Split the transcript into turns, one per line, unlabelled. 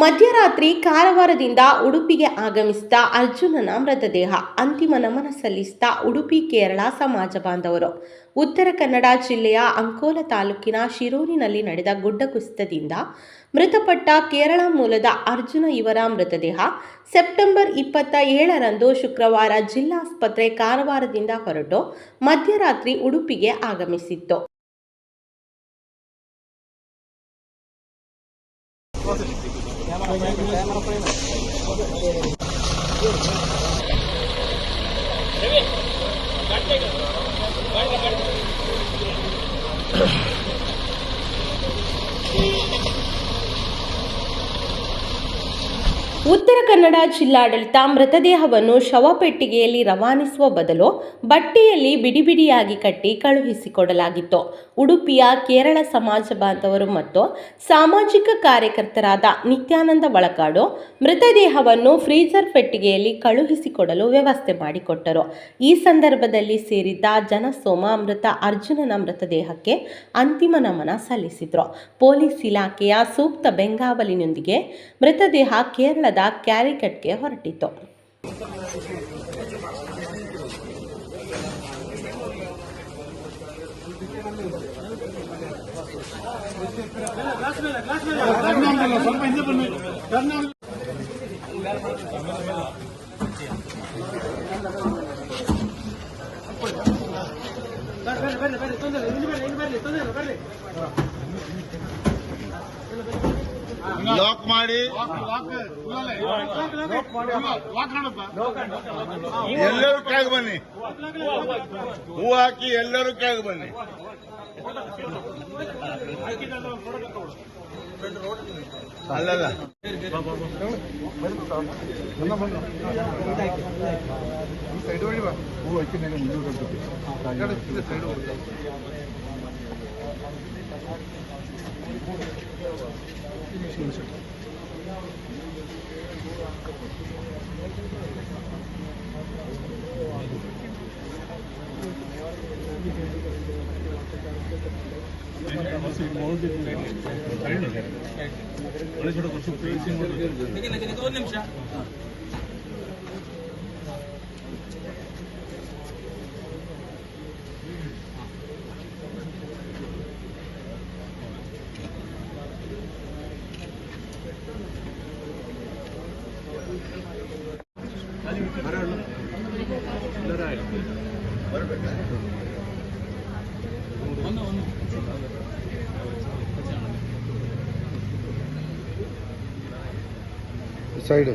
ಮಧ್ಯರಾತ್ರಿ ಕಾರವಾರದಿಂದ ಉಡುಪಿಗೆ ಆಗಮಿಸಿದ ಅರ್ಜುನನ ಮೃತದೇಹ ಅಂತಿಮ ನಮನ ಸಲ್ಲಿಸಿದ ಉಡುಪಿ ಕೇರಳ ಸಮಾಜ ಬಾಂಧವರು. ಉತ್ತರ ಕನ್ನಡ ಜಿಲ್ಲೆಯ ಅಂಕೋಲ ತಾಲೂಕಿನ ಶಿರೂರಿನಲ್ಲಿ ನಡೆದ ಗುಡ್ಡ ಕುಸಿತದಿಂದ ಮೃತಪಟ್ಟ ಕೇರಳ ಮೂಲದ ಅರ್ಜುನ ಇವರ ಮೃತದೇಹ ಸೆಪ್ಟೆಂಬರ್ 27ರಂದು ಶುಕ್ರವಾರ ಜಿಲ್ಲಾಸ್ಪತ್ರೆ ಕಾರವಾರದಿಂದ ಹೊರಟು ಮಧ್ಯರಾತ್ರಿ ಉಡುಪಿಗೆ ಆಗಮಿಸಿತ್ತು. ಉತ್ತರ ಕನ್ನಡ ಜಿಲ್ಲಾಡಳಿತ ಮೃತದೇಹವನ್ನು ಶವಪೆಟ್ಟಿಗೆಯಲ್ಲಿ ರವಾನಿಸುವ ಬದಲು ಬಟ್ಟೆಯಲ್ಲಿ ಬಿಡಿಬಿಡಿಯಾಗಿ ಕಟ್ಟಿ ಕಳುಹಿಸಿಕೊಡಲಾಗಿತ್ತು. ಉಡುಪಿಯ ಕೇರಳ ಸಮಾಜ ಬಾಂಧವರು ಮತ್ತು ಸಾಮಾಜಿಕ ಕಾರ್ಯಕರ್ತರಾದ ನಿತ್ಯಾನಂದ ಬಳಕಾಡು ಮೃತದೇಹವನ್ನು ಫ್ರೀಜರ್ ಪೆಟ್ಟಿಗೆಯಲ್ಲಿ ಕಳುಹಿಸಿಕೊಡಲು ವ್ಯವಸ್ಥೆ ಮಾಡಿಕೊಟ್ಟರು. ಈ ಸಂದರ್ಭದಲ್ಲಿ ಸೇರಿದ್ದ ಜನಸೋಮ ಮೃತ ಅರ್ಜುನನ ಮೃತದೇಹಕ್ಕೆ ಅಂತಿಮ ನಮನ ಸಲ್ಲಿಸಿದರು. ಪೊಲೀಸ್ ಇಲಾಖೆಯ ಸೂಕ್ತ ಬೆಂಗಾವಲಿನೊಂದಿಗೆ ಮೃತದೇಹ ಕೇರಳದ ಕ್ಯಾರಿಕಟ್ಗೆ ಹೊರಟಿತು.
ಲಾಕ್ ಮಾಡಿ ಎಲ್ಲರೂ ಕೆಳಗೆ ಬನ್ನಿ. ಹೂ ಹಾಕಿ ಎಲ್ಲರೂ ಕೆಳಗೆ ಬನ್ನಿ. ಅಲ್ಲಲ್ಲ ಹೂ ಹಾಕಿ ಸೈಡ್